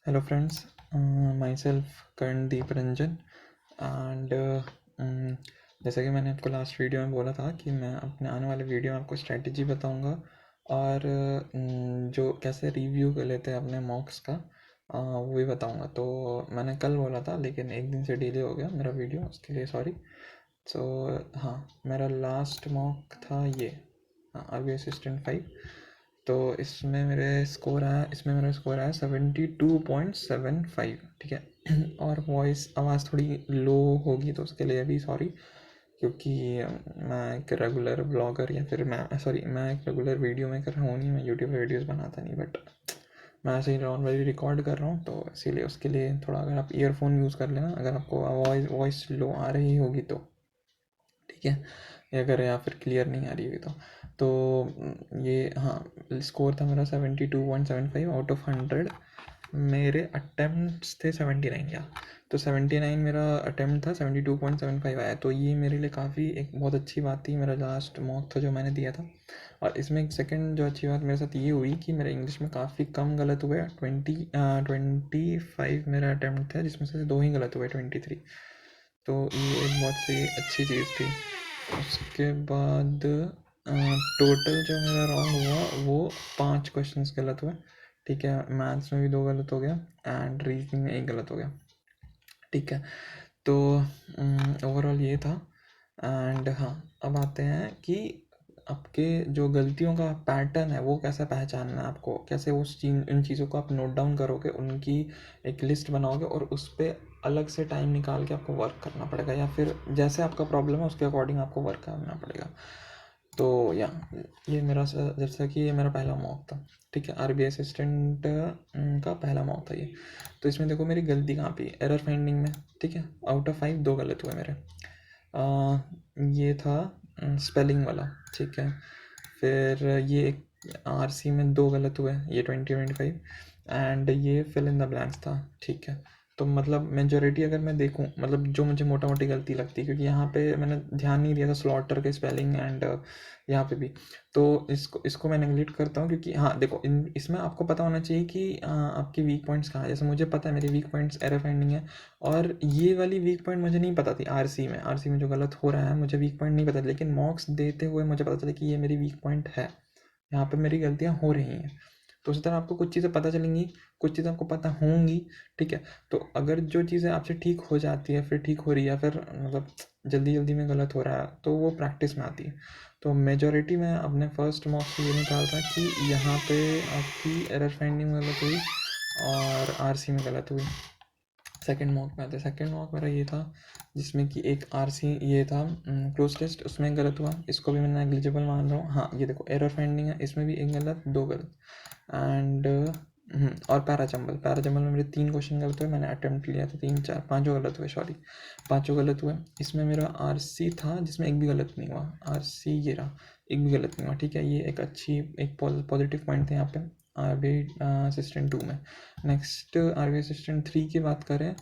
Hello friends, myself Karndeep Ranjan and जैसा कि मैंने आपको लास्ट वीडियो में बोला था कि मैं अपने आने वाले वीडियो में आपको स्ट्रेटजी बताऊंगा और जो कैसे रिव्यू कर लेते हैं अपने मॉक्स का वो भी बताऊंगा। तो मैंने कल बोला था लेकिन एक दिन से डिले हो गया मेरा वीडियो, उसके लिए सॉरी। सो हाँ, मेरा लास्ट मॉक था ये RBI असिस्टेंट 5। तो इसमें मेरा स्कोर आया 72.75, ठीक है। और वॉइस आवाज़ थोड़ी लो होगी तो उसके लिए भी सॉरी, क्योंकि मैं एक रेगुलर ब्लॉगर या फिर मैं एक रेगुलर वीडियो मेकर हूँ नहीं, मैं यूट्यूब पे वीडियोस बनाता नहीं, बट मैं ऐसे ही नॉर्मली रिकॉर्ड कर रहा हूँ तो इसीलिए उसके लिए थोड़ा, अगर आप ईयरफोन यूज़ कर लेना अगर आपको वॉइस लो आ रही होगी तो, ठीक है। या अगर या फिर क्लियर नहीं आ रही होगी तो ये हाँ, स्कोर था मेरा 72.75 आउट ऑफ 100। मेरे अटेम्प्ट्स थे 79 या, तो 79 मेरा अटेम्प्ट था, 72.75 आया, तो ये मेरे लिए काफ़ी एक बहुत अच्छी बात थी। मेरा लास्ट मॉक था जो मैंने दिया था, और इसमें एक सेकंड जो अच्छी बात मेरे साथ ये हुई कि मेरे इंग्लिश में काफ़ी कम गलत हुए। 25 मेरा अटेम्प्ट था जिसमें से 2 ही गलत हुए, 23। तो ये एक बहुत सी अच्छी चीज़ थी। उसके बाद टोटल जो मेरा राउंड हुआ वो 5 क्वेश्चंस गलत हुए, ठीक है। मैथ्स में भी 2 गलत हो गया एंड रीजनिंग में 1 गलत हो गया, ठीक है। तो ओवरऑल ये था। एंड हाँ, अब आते हैं कि आपके जो गलतियों का पैटर्न है वो कैसे पहचानना है आपको, कैसे इन चीज़ों को आप नोट डाउन करोगे, उनकी एक लिस्ट बनाओगे और उस पर अलग से टाइम निकाल के आपको वर्क करना पड़ेगा, या फिर जैसे आपका प्रॉब्लम है उसके अकॉर्डिंग आपको वर्क करना पड़ेगा। तो या ये मेरा जैसा कि ये मेरा पहला मॉक था, ठीक है। RBI असिस्टेंट का पहला मॉक था ये। तो इसमें देखो मेरी गलती कहाँ पे, एरर फाइंडिंग में, ठीक है। आउट ऑफ 5 2 गलत हुए मेरे। ये था स्पेलिंग वाला, ठीक है। फिर ये RC में 2 गलत हुए, ये 2025, एंड ये फिल इन द ब्लैंक्स था, ठीक है। तो मतलब मेजोरिटी अगर मैं देखूँ, मतलब जो मुझे मोटा मोटी गलती लगती है, क्योंकि यहाँ पे मैंने ध्यान नहीं दिया था स्लॉटर के स्पेलिंग एंड यहाँ पे भी, तो इसको मैं नेगलेक्ट करता हूँ। क्योंकि हाँ देखो, इसमें आपको पता होना चाहिए कि आपकी वीक पॉइंट्स कहाँ है। जैसे मुझे पता है मेरी वीक पॉइंट्स एरर फाइंडिंग है, और ये वाली वीक पॉइंट मुझे नहीं पता थी। आरसी में जो गलत हो रहा है मुझे वीक पॉइंट नहीं पता, लेकिन मॉक्स देते हुए मुझे पता चला कि ये मेरी वीक पॉइंट है, यहाँ पे मेरी गलतियाँ हो रही हैं। तो उसी तरह आपको कुछ चीज़ें पता चलेंगी, कुछ चीज़ें आपको पता होंगी, ठीक है। तो अगर जो चीज़ें आपसे ठीक हो जाती है, फिर ठीक हो रही है, या फिर मतलब जल्दी जल्दी में गलत हो रहा है, तो वो प्रैक्टिस में आती है। तो मेजॉरिटी में अपने फर्स्ट मॉक से ये निकाल रहा कि यहाँ पे आपकी एरर फाइंडिंग में गलत हुई और आरसी में गलत हुई। सेकंड मॉक में आते, सेकंड मॉक मेरा ये था जिसमें कि एक आरसी ये था क्लोज टेस्ट, उसमें गलत हुआ, इसको भी मैं नेग्लिजिबल मान रहा हूँ। हाँ ये देखो एरर फाइंडिंग है, इसमें भी 1 गलत 2 गलत एंड और पैराजम्बल में मेरे 3 क्वेश्चन गलत हुए। मैंने अटेम्प्ट लिया था 3 4 5 गलत हुए, सॉरी 5 गलत हुए। इसमें मेरा आरसी था जिसमें एक भी गलत नहीं हुआ, आरसी ये रहा, एक भी गलत नहीं हुआ, ठीक है। ये एक अच्छी एक पॉजिटिव पॉइंट थे यहाँ पे RBI असिस्टेंट 2 में। नेक्स्ट RBI असिस्टेंट 3 की बात करें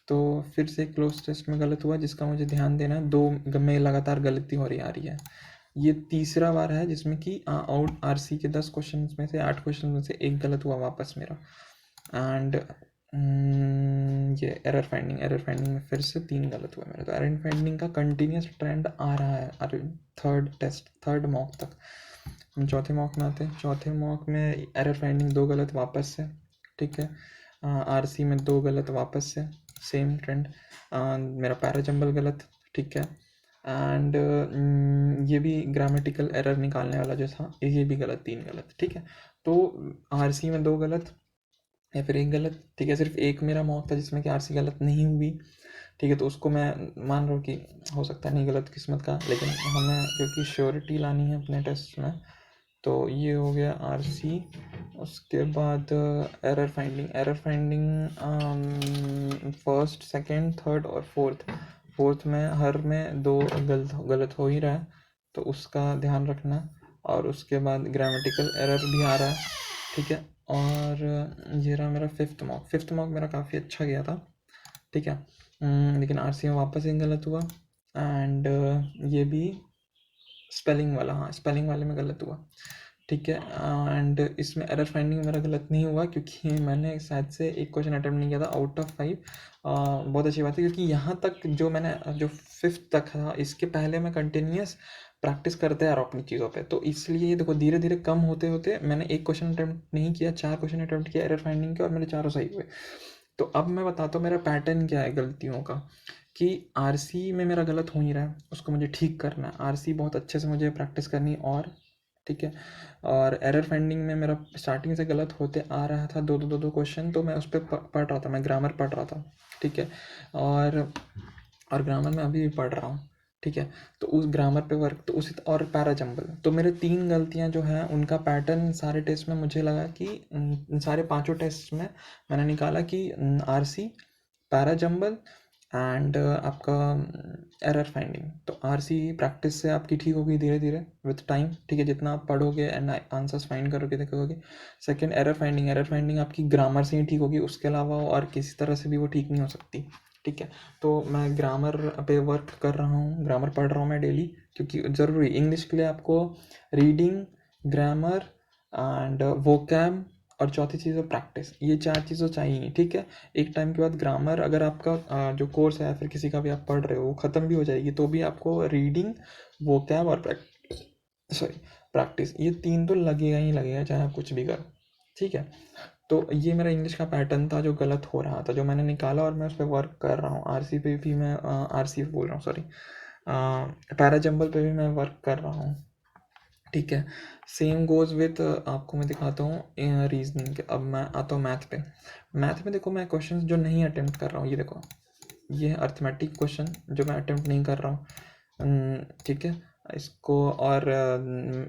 तो फिर से क्लोज टेस्ट में गलत हुआ, जिसका मुझे ध्यान देना है। 2 में लगातार गलती हो रही आ रही है। ये तीसरा बार है जिसमें कि आउट आरसी के 10 क्वेश्चन में से 8 क्वेश्चन में से 1 गलत हुआ वापस मेरा। एंड ये एरर फाइंडिंग में फिर से 3 गलत हुआ मेरा। तो एरर फाइंडिंग का कंटिन्यूस ट्रेंड आ रहा है थर्ड मॉक तक। हम चौथे मॉक में आते हैं। चौथे मॉक में एरर फाइंडिंग 2 गलत वापस से, ठीक है। आरसी में 2 गलत वापस से, सेम ट्रेंड। मेरा पैराजम्बल गलत, ठीक है। एंड ये भी ग्रामेटिकल एरर निकालने वाला जो था ये भी गलत, 3 गलत, ठीक है। तो आरसी में 2 गलत या फिर 1 गलत, ठीक है। सिर्फ एक मेरा मॉक था जिसमें कि आरसी गलत नहीं हुई, ठीक है। तो उसको मैं मान रहा हूँ कि हो सकता है नहीं गलत किस्मत का, लेकिन हमें क्योंकि श्योरिटी लानी है अपने टेस्ट में, तो ये हो गया आरसी। उसके बाद error finding first second third और फोर्थ में हर में 2 गलत हो ही रहा है, तो उसका ध्यान रखना। और उसके बाद ग्रामेटिकल एरर भी आ रहा है, ठीक है। और ये रहा मेरा फिफ्थ मॉक मेरा काफ़ी अच्छा गया था, ठीक है। लेकिन आरसी में वापस एक गलत हुआ एंड ये भी स्पेलिंग वाला, हाँ स्पेलिंग वाले में गलत हुआ, ठीक है। एंड इसमें एरर फाइंडिंग मेरा गलत नहीं हुआ क्योंकि मैंने शायद से एक क्वेश्चन अटेम्प्ट नहीं किया था आउट ऑफ 5। बहुत अच्छी बात है क्योंकि यहाँ तक जो मैंने जो 5th तक था इसके पहले मैं कंटिन्यूस प्रैक्टिस करते आ रहा हूँ अपनी चीज़ों पे, तो इसलिए देखो धीरे धीरे कम होते होते मैंने एक क्वेश्चन अटेम्प्ट नहीं किया, 4 क्वेश्चन अटेम्प्ट किया एरर फाइंडिंग के और मेरे चारों सही हुए। तो अब मैं बताता हूँ मेरा पैटर्न क्या है गलतियों का, कि आरसी में मेरा गलत हो ही रहा है, उसको मुझे ठीक करना है। आरसी बहुत अच्छे से मुझे प्रैक्टिस करनी है और ठीक है। और एरर फाइंडिंग में मेरा स्टार्टिंग से गलत होते आ रहा था, दो क्वेश्चन, तो मैं उस पर पढ़ रहा था, मैं ग्रामर पढ़ रहा था, ठीक है। और ग्रामर में अभी भी पढ़ रहा हूँ, ठीक है। तो उस ग्रामर पे वर्क, तो उसी और पैराजंबल, तो मेरे 3 गलतियाँ जो हैं उनका पैटर्न सारे टेस्ट में मुझे लगा कि सारे पांचों टेस्ट में मैंने निकाला कि आरसी, पैराजंबल एंड आपका एरर फाइंडिंग। तो आरसी प्रैक्टिस से आपकी ठीक होगी धीरे धीरे विथ टाइम, ठीक है, जितना आप पढ़ोगे एंड आंसर्स फाइंड करोगे देखोगे। Second error finding, error finding आपकी ग्रामर से ही ठीक होगी, उसके अलावा और किसी तरह से भी वो ठीक नहीं हो सकती, ठीक है। तो मैं ग्रामर पे वर्क कर रहा हूँ, ग्रामर पढ़ रहा हूँ मैं डेली, क्योंकि ज़रूरी इंग्लिश के लिए आपको रीडिंग, ग्रामर एंड वोकैब और चौथी चीज़ है प्रैक्टिस, ये 4 चीज़ें चाहिए, ठीक है। एक टाइम के बाद ग्रामर अगर आपका जो कोर्स है या फिर किसी का भी आप पढ़ रहे हो वो ख़त्म भी हो जाएगी, तो भी आपको रीडिंग, वोकैब और प्रैक्टिस, ये 3 तो लगेगा ही लगेगा चाहे आप कुछ भी करो, ठीक है। तो ये मेरा इंग्लिश का पैटर्न था जो गलत हो रहा था, जो मैंने निकाला और मैं उस पर वर्क कर रहा हूँ। आरसी पे भी मैं आरसी बोल रहा हूँ, सॉरी, पैराजंबल पे भी मैं वर्क कर रहा हूँ, ठीक है। सेम गोज़ विथ, आपको मैं दिखाता हूँ रीजनिंग के। अब मैं आता हूँ मैथ पे। मैथ में देखो मैं क्वेश्चंस जो नहीं अटेम्प्ट कर रहा हूँ, ये देखो, ये अर्थमेटिक क्वेश्चन जो मैं अटेम्प्ट नहीं कर रहा हूँ, ठीक है। इसको और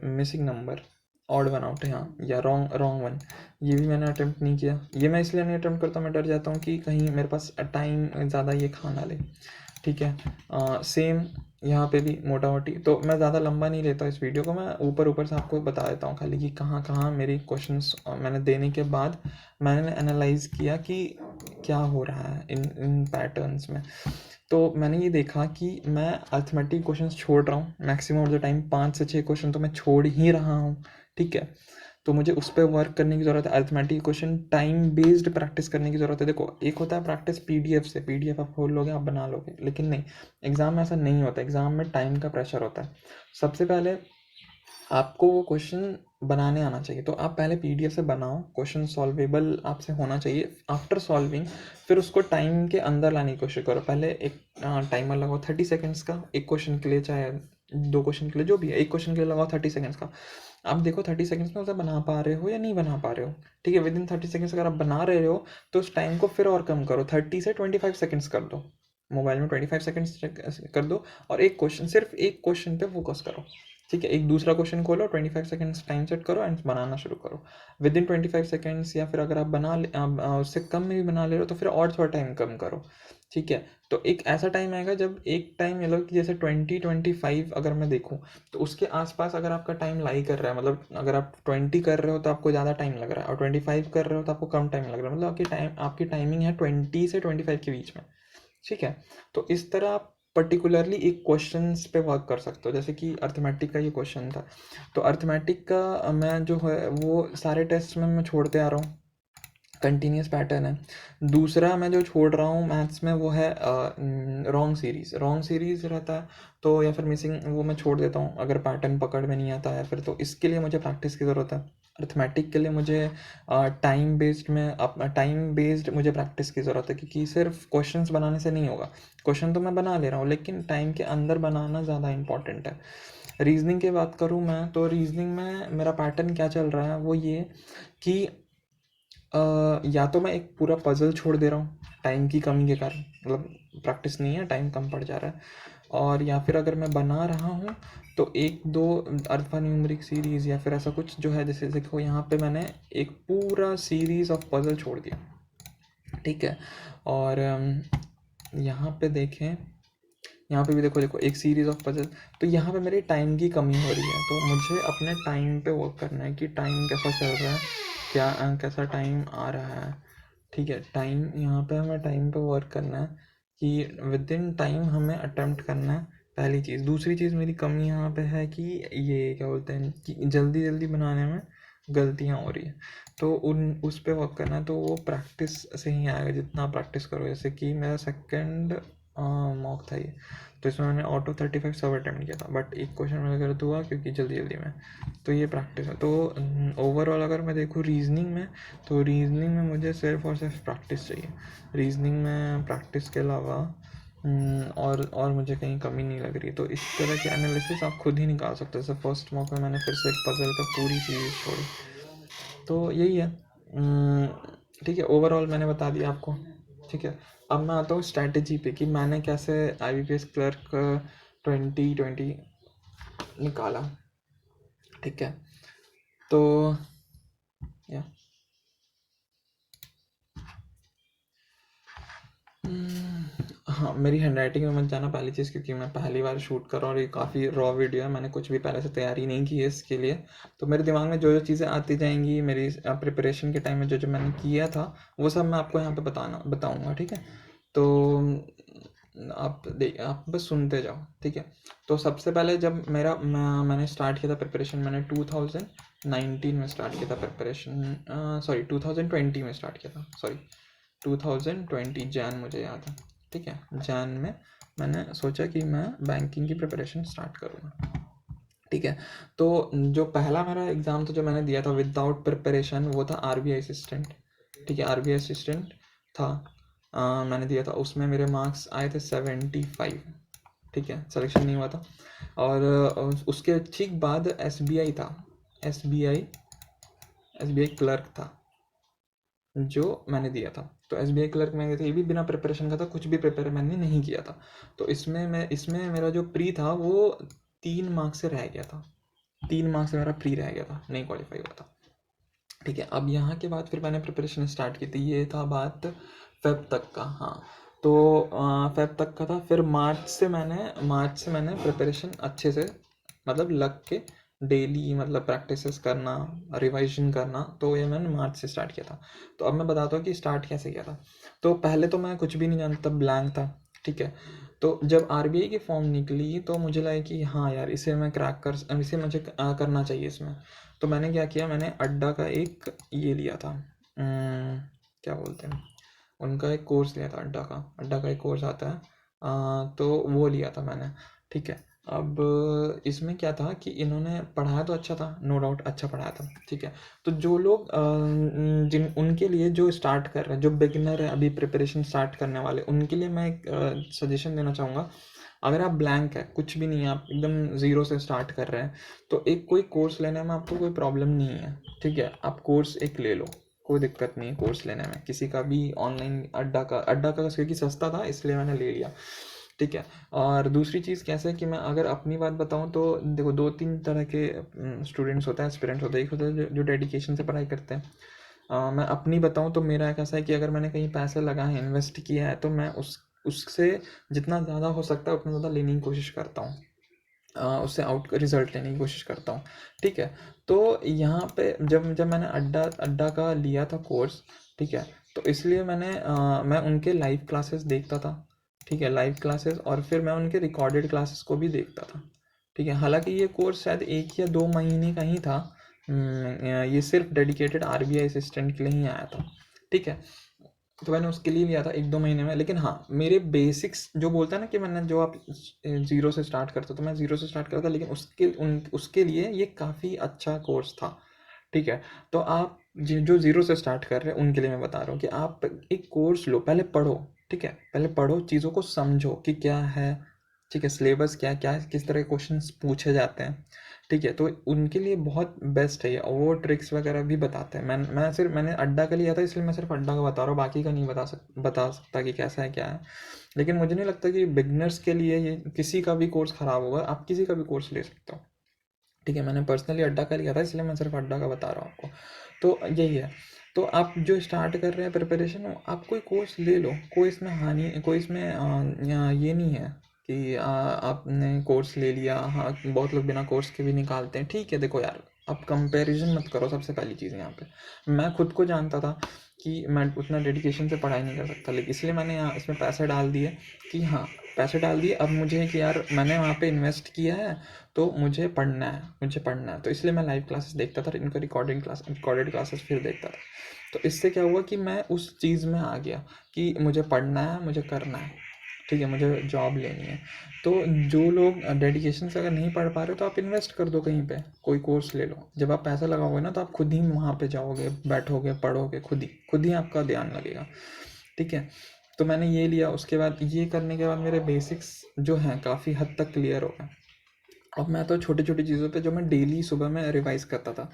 missing number, odd one out है यहाँ, या रॉन्ग रॉन्ग वन, ये भी मैंने अटेम्प्ट नहीं किया। ये मैं इसलिए नहीं अटेम्प्ट करता, मैं डर जाता हूँ कि कहीं मेरे पास टाइम ज़्यादा ये खा ना ले, ठीक है। सेम यहाँ पे भी मोटा मोटी, तो मैं ज़्यादा लंबा नहीं लेता इस वीडियो को, मैं ऊपर ऊपर से आपको बता देता हूँ खाली कि कहाँ कहाँ मेरी क्वेश्चंस मैंने देने के बाद मैंने एनालाइज किया कि क्या हो रहा है इन इन पैटर्न्स में। तो मैंने ये देखा कि मैं अर्थमेटिक क्वेश्चंस छोड़ रहा हूँ मैक्सिमम ऑफ द टाइम, 5 से 6 क्वेश्चन तो मैं छोड़ ही रहा हूँ, ठीक है। तो मुझे उस पर वर्क करने की ज़रूरत है। Arithmetic question time based practice करने की ज़रूरत है। देखो एक होता है प्रैक्टिस पीडीएफ से, पीडीएफ आप खोल लोगे आप बना लोगे, लेकिन नहीं, एग्ज़ाम में ऐसा नहीं होता। एग्ज़ाम में टाइम का प्रेशर होता है। सबसे पहले आपको वो क्वेश्चन बनाने आना चाहिए, तो आप पहले पीडीएफ से बनाओ, क्वेश्चन सॉल्वेबल आपसे होना चाहिए। आफ्टर सॉल्विंग फिर उसको टाइम के अंदर लाने की कोशिश करो। पहले एक टाइमर लगाओ 30 सेकेंड्स का, एक क्वेश्चन के लिए, चाहे 2 क्वेश्चन के लिए, जो भी है, एक क्वेश्चन के लिए लगाओ 30 सेकेंड्स का। आप देखो 30 सेकेंड्स में उसे बना पा रहे हो या नहीं बना पा रहे हो, ठीक है। विद इन 30 सेकेंड्स अगर आप बना रहे हो तो उस टाइम को फिर और कम करो, 30 से 25 सेकेंड्स कर दो। मोबाइल में 25 सेकेंड्स कर दो और एक क्वेश्चन, सिर्फ एक क्वेश्चन पे फोकस करो, ठीक है। एक दूसरा क्वेश्चन खोलो, 25 सेकेंड्स टाइम सेट करो एंड बनाना शुरू करो विद इन 25 सेकेंड्स। या फिर अगर आप उससे कम में भी बना ले रहे हो तो फिर और थोड़ा टाइम कम करो, ठीक है। तो एक ऐसा टाइम आएगा जब एक टाइम ये लो कि जैसे 20-25 अगर मैं देखूँ तो उसके आसपास अगर आपका टाइम लाई कर रहा है, मतलब अगर आप 20 कर रहे हो तो आपको ज़्यादा टाइम लग रहा है और 25 कर रहे हो तो आपको कम टाइम लग रहा है, मतलब आपकी टाइमिंग है 20 से 25 के बीच में, ठीक है। तो इस तरह आप पर्टिकुलरली एक क्वेश्चंस पे वर्क कर सकते हो। जैसे कि अर्थमेटिक का ये क्वेश्चन था, तो अर्थमेटिक का मैं जो है वो सारे टेस्ट में मैं छोड़ते आ रहा हूँ, कंटिन्यूस पैटर्न है। दूसरा मैं जो छोड़ रहा हूँ मैथ्स में वो है रॉन्ग सीरीज़, रॉन्ग सीरीज़ रहता है तो, या फिर मिसिंग, वो मैं छोड़ देता हूँ अगर पैटर्न पकड़ में नहीं आता है फिर। तो इसके लिए मुझे प्रैक्टिस की ज़रूरत है। अर्थमेटिक के लिए मुझे टाइम बेस्ड में अपना टाइम बेस्ड मुझे प्रैक्टिस की ज़रूरत है, क्योंकि सिर्फ क्वेश्चंस बनाने से नहीं होगा। क्वेश्चन तो मैं बना ले रहा हूँ लेकिन टाइम के अंदर बनाना ज़्यादा इंपॉर्टेंट है। रीजनिंग की बात करूँ मैं, तो रीजनिंग में मेरा पैटर्न क्या चल रहा है वो ये कि या तो मैं एक पूरा पजल छोड़ दे रहा हूँ टाइम की कमी के कारण, मतलब प्रैक्टिस नहीं है, टाइम कम पड़ जा रहा है, और या फिर अगर मैं बना रहा हूँ तो एक दो अल्फान्यूमरिक सीरीज़ या फिर ऐसा कुछ जो है, जैसे देखो यहाँ पे मैंने एक पूरा सीरीज़ ऑफ पजल छोड़ दिया, ठीक है। और यहाँ पे देखें, यहाँ पे भी देखो एक सीरीज़ ऑफ पजल, तो यहाँ पे मेरी टाइम की कमी हो रही है। तो मुझे अपने टाइम पे वर्क करना है कि टाइम कैसा चल रहा है, कैसा टाइम आ रहा है, ठीक है। टाइम यहाँ पे हमें टाइम पे वर्क करना है कि विद इन टाइम हमें अटेम्प्ट करना है पहली चीज़। दूसरी चीज़ मेरी कमी यहाँ पे है कि ये क्या बोलते हैं कि जल्दी जल्दी बनाने में गलतियाँ हो रही है, तो उस पे वर्क करना है। तो वो प्रैक्टिस से ही आएगा, जितना प्रैक्टिस करो। जैसे कि मेरा सेकंड मॉक था ये, तो इसमें मैंने ऑटो 35 सब अटेम्प्ट किया था, बट एक क्वेश्चन मेरा गलत हुआ क्योंकि जल्दी जल्दी में। तो ये प्रैक्टिस है। तो ओवरऑल अगर मैं देखूँ रीजनिंग में, तो रीजनिंग में मुझे सिर्फ और सिर्फ प्रैक्टिस चाहिए। रीजनिंग में प्रैक्टिस के अलावा और मुझे कहीं कमी नहीं लग रही। तो इस तरह के एनालिसिस आप खुद ही निकाल सकते हो। जैसे फर्स्ट मॉक में मैंने फिर से एक पजल का पूरी सीरीज छोड़ी। तो यही है। ठीक है, ओवरऑल मैंने बता दिया आपको। ठीक है, अब मैं आता हूँ स्ट्रैटेजी पे कि मैंने कैसे IBPS क्लर्क 2020 निकाला। ठीक है, तो या हाँ, मेरी हैंडराइटिंग में मत जाना पहली चीज़, क्योंकि मैं पहली बार शूट कर रहा हूँ और ये काफ़ी रॉ वीडियो है। मैंने कुछ भी पहले से तैयारी नहीं की है इसके लिए। तो मेरे दिमाग में जो जो चीज़ें आती जाएंगी मेरी प्रिपरेशन के टाइम में, जो जो मैंने किया था, वो सब मैं आपको यहाँ पे बताऊँगा। ठीक है, तो आप बस सुनते जाओ। ठीक है, तो सबसे पहले जब मैंने स्टार्ट किया था प्रिपरेशन, मैंने 2019 में स्टार्ट किया था प्रिपरेशन। सॉरी 2020 में स्टार्ट किया था, सॉरी 2020 जैन, मुझे याद है। ठीक है, जैन में मैंने सोचा कि मैं बैंकिंग की प्रिपरेशन स्टार्ट करूँगा। ठीक है, तो जो पहला मेरा एग्ज़ाम था जो मैंने दिया था विदाउट प्रिपरेशन, वो था RBI असिस्टेंट। ठीक है, RBI असिस्टेंट था, मैंने दिया था। उसमें मेरे मार्क्स आए थे 75। ठीक है, सिलेक्शन नहीं हुआ था। और उसके ठीक बाद SBI था, SBI क्लर्क था जो मैंने दिया था। तो SBI क्लर्क मैंने दिया था, ये भी बिना प्रिपरेशन का था, कुछ भी प्रिपेयर मैंने नहीं किया था। तो इसमें मेरा जो प्री था वो 3 मार्क्स से रह गया था। 3 मार्क्स से मेरा प्री रह गया था, नहीं क्वालिफाई हुआ था। ठीक है, अब यहाँ के बाद फिर मैंने प्रिपरेशन स्टार्ट की थी। ये था बात फेब तक का। हाँ, तो फेब तक का था। फिर मार्च से मैंने प्रिपरेशन अच्छे से, मतलब लग के डेली, मतलब प्रैक्टिसेस करना, रिवाइजन करना। तो ये मैंने मार्च से स्टार्ट किया था। तो अब मैं बताता हूँ कि स्टार्ट कैसे किया था। तो पहले तो मैं कुछ भी नहीं जानता, ब्लैंक था। ठीक है, तो जब RBI की फॉर्म निकली तो मुझे लगा कि हाँ यार, इसे मुझे करना चाहिए इसमें। तो मैंने क्या किया, मैंने अड्डा का एक ये लिया था, क्या बोलते हैं, उनका एक कोर्स लिया था। अड्डा का एक कोर्स आता है, तो वो लिया था मैंने। ठीक है, अब इसमें क्या था कि इन्होंने पढ़ाया तो अच्छा था, नो डाउट अच्छा पढ़ाया था। ठीक है, तो जो लोग जिन उनके लिए जो स्टार्ट कर रहे हैं, जो बिगिनर है अभी प्रिपरेशन स्टार्ट करने वाले, उनके लिए मैं एक सजेशन देना चाहूँगा। अगर आप ब्लैंक है, कुछ भी नहीं है, आप एकदम ज़ीरो से स्टार्ट कर रहे हैं, तो एक कोई कोर्स लेने में आपको कोई प्रॉब्लम नहीं है। ठीक है, आप कोर्स एक ले लो, कोई दिक्कत नहीं है कोर्स लेने में। किसी का भी ऑनलाइन अड्डा का क्योंकि सस्ता था इसलिए मैंने ले लिया। ठीक है, और दूसरी चीज़ कैसे कि मैं अगर अपनी बात बताऊं तो देखो, 2-3 तरह के स्टूडेंट्स होते हैं, एस्पिरेंट्स होते हैं। एक होता है जो डेडिकेशन से पढ़ाई करते हैं। मैं अपनी बताऊं तो मेरा कैसा है कि अगर मैंने कहीं पैसे लगाए हैं, इन्वेस्ट किया है, तो मैं उससे जितना ज़्यादा हो सकता है उतना ज़्यादा लेने की कोशिश करता हूँ, उससे आउट रिजल्ट लेने की कोशिश करता हूँ। ठीक है, तो यहाँ पे जब जब मैंने अड्डा का लिया था कोर्स, ठीक है, तो इसलिए मैं उनके लाइव क्लासेस देखता था। ठीक है, लाइव क्लासेस, और फिर मैं उनके रिकॉर्डेड क्लासेस को भी देखता था। ठीक है, हालांकि ये कोर्स शायद 1 या 2 महीने का ही था। ये सिर्फ डेडिकेटेड RBI असिस्टेंट के लिए ही आया था। ठीक है, तो मैंने उसके लिए लिया था 1-2 महीने में। लेकिन हाँ, मेरे बेसिक्स जो बोलता है ना कि मैंने जो आप ज़ीरो से स्टार्ट करते हो, तो मैं ज़ीरो से स्टार्ट करता, लेकिन उसके लिए ये काफ़ी अच्छा कोर्स था। ठीक है, तो आप जो ज़ीरो से स्टार्ट कर रहे हैं उनके लिए मैं बता रहा हूँ कि आप एक कोर्स लो, पहले पढ़ो। ठीक है, पहले पढ़ो, चीज़ों को समझो कि क्या है। ठीक है, सिलेबस क्या क्या किस तरह के क्वेश्चंस पूछे जाते हैं। ठीक है, तो उनके लिए बहुत बेस्ट है ये, और वो ट्रिक्स वगैरह भी बताते हैं। मैंने अड्डा का लिया था, इसलिए मैं सिर्फ अड्डा का बता रहा हूँ, बाकी का नहीं बता सकता कि कैसा है क्या है। लेकिन मुझे नहीं लगता कि बिगनर्स के लिए ये किसी का भी कोर्स ख़राब होगा, आप किसी का भी कोर्स ले सकते हो। ठीक है, मैंने पर्सनली अड्डा का लिया था, इसलिए मैं सिर्फ अड्डा का बता रहा हूँ आपको। तो यही है। तो आप जो स्टार्ट कर रहे हैं प्रिपरेशन, आप कोई कोर्स ले लो, कोई इसमें ये नहीं है कि आपने कोर्स ले लिया। हाँ, बहुत लोग बिना कोर्स के भी निकालते हैं। ठीक है, देखो यार, आप कंपैरिजन मत करो, सबसे पहली चीज़ यहाँ पे। मैं खुद को जानता था कि मैं उतना डेडिकेशन से पढ़ाई नहीं कर सकता, लेकिन इसलिए मैंने यहाँ इसमें पैसे डाल दिए कि हाँ, पैसे डाल दिए अब मुझे कि यार मैंने वहाँ पे इन्वेस्ट किया है तो मुझे पढ़ना है, मुझे पढ़ना है। तो इसलिए मैं लाइव क्लासेस देखता था, इनका रिकॉर्डेड क्लासेस फिर देखता था। तो इससे क्या हुआ कि मैं उस चीज़ में आ गया कि मुझे पढ़ना है, मुझे करना है, ठीक है, मुझे जॉब लेनी है। तो जो लोग डेडिकेशन से अगर नहीं पढ़ पा रहे तो आप इन्वेस्ट कर दो कहीं पे, कोई कोर्स ले लो। जब आप पैसा लगाओगे ना तो आप खुद ही वहाँ पे जाओगे, बैठोगे, पढ़ोगे, खुद ही आपका ध्यान लगेगा, ठीक है। तो मैंने ये लिया, उसके बाद ये करने के बाद मेरे बेसिक्स जो हैं काफ़ी हद तक क्लियर हो गए। अब मैं तो छोटी छोटी चीज़ों पे जो मैं डेली सुबह में रिवाइज करता था,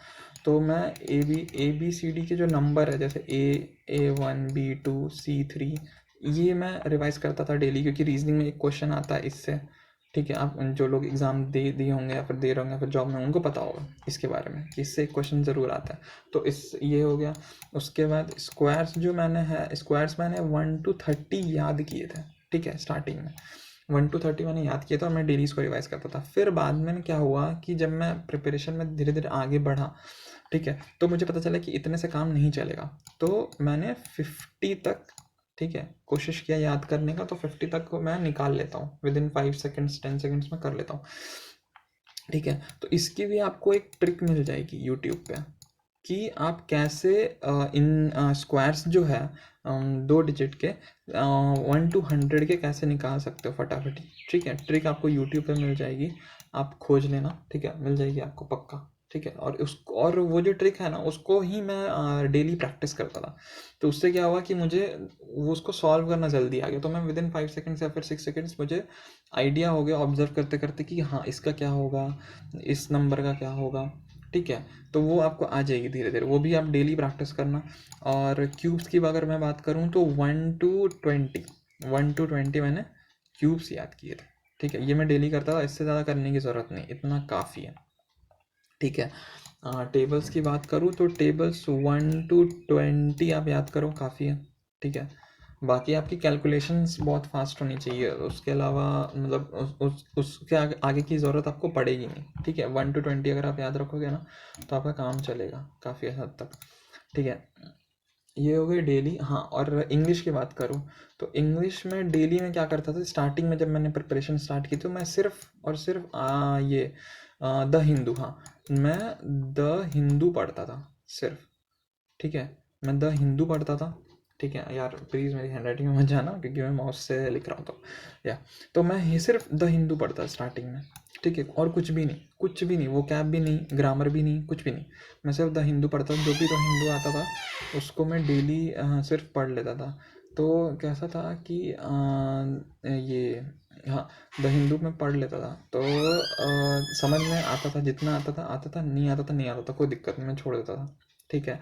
तो मैं ए बी सी डी के जो नंबर है, जैसे A1 B2 C3, ये मैं रिवाइज करता था डेली, क्योंकि रीजनिंग में एक क्वेश्चन आता है इससे, ठीक है। आप जो लोग एग्ज़ाम दे दिए होंगे या फिर दे रहे होंगे या फिर जॉब में, उनको पता होगा इसके बारे में कि इससे एक क्वेश्चन ज़रूर आता है। तो इस ये हो गया। उसके बाद स्क्वायर्स जो स्क्वायर्स मैंने 1 to 30 याद किए थे, ठीक है, स्टार्टिंग में 1 to 30 मैंने याद किया था और मैं डेली इसको रिवाइज करता था। फिर बाद में क्या हुआ कि जब मैं प्रिपरेशन में धीरे धीरे आगे बढ़ा, ठीक है, तो मुझे पता चला कि इतने से काम नहीं चलेगा। तो मैंने 50 तक, ठीक है, कोशिश किया याद करने का, तो 50 तक को मैं निकाल लेता हूँ विदिन 5 सेकेंड्स 10 सेकेंड्स में कर लेता हूँ, ठीक है। तो इसकी भी आपको एक ट्रिक मिल जाएगी यूट्यूब पे कि आप कैसे इन स्क्वायर्स जो है 2 डिजिट के 1 to 100 के कैसे निकाल सकते हो फटाफट, ठीक है। ट्रिक आपको यूट्यूब पे मिल जाएगी, आप खोज लेना, ठीक है, मिल जाएगी आपको पक्का, ठीक है। और वो जो ट्रिक है ना, उसको ही मैं डेली प्रैक्टिस करता था। तो उससे क्या हुआ कि मुझे वो उसको सॉल्व करना जल्दी आ गया। तो मैं विदिन 5 सेकेंड्स या फिर 6 सेकेंड्स मुझे आइडिया हो गया ऑब्जर्व करते करते कि हाँ, इसका क्या होगा, इस नंबर का क्या होगा, ठीक है। तो वो आपको आ जाएगी धीरे धीरे, वो भी आप डेली प्रैक्टिस करना। और क्यूब्स की अगर मैं बात करूँ तो 1 to 20 मैंने क्यूब्स याद किए थे, ठीक है। ये मैं डेली करता था, इससे ज़्यादा करने की ज़रूरत नहीं, इतना काफ़ी है, ठीक है। टेबल्स की बात करूँ तो टेबल्स 1 to 20 आप याद करो, काफ़ी है, ठीक है। बाकी आपकी कैलकुलेशंस बहुत फास्ट होनी चाहिए, उसके अलावा मतलब उसके आगे की ज़रूरत आपको पड़ेगी नहीं, ठीक है। 1 to 20 अगर आप याद रखोगे ना तो आपका काम चलेगा काफ़ी हद तक, ठीक है। ये हो गई डेली। हाँ, और इंग्लिश की बात करूँ तो इंग्लिश में डेली में क्या करता था, स्टार्टिंग में जब मैंने प्रिपरेशन स्टार्ट की तो मैं सिर्फ और सिर्फ ये द हिंदू, हाँ, मैं द हिंदू पढ़ता था सिर्फ, ठीक है। मैं द हिंदू पढ़ता था, ठीक है। यार प्लीज़ मेरी हैंड राइटिंग में मत जाना, क्योंकि मैं माउस से लिख रहा हूँ तो या तो मैं ही सिर्फ द हिंदू पढ़ता स्टार्टिंग में, ठीक है। और कुछ भी नहीं, कुछ भी नहीं, वो कैब भी नहीं, ग्रामर भी नहीं, कुछ भी नहीं। मैं सिर्फ द हिंदू पढ़ता था, जो भी द हिंदू आता था उसको मैं डेली सिर्फ पढ़ लेता था। तो कैसा था कि ये, हाँ, द हिंदू में पढ़ लेता था तो समझ में आता था, जितना आता था, नहीं आता था नहीं आता था, कोई दिक्कत नहीं, मैं छोड़ देता था, ठीक है।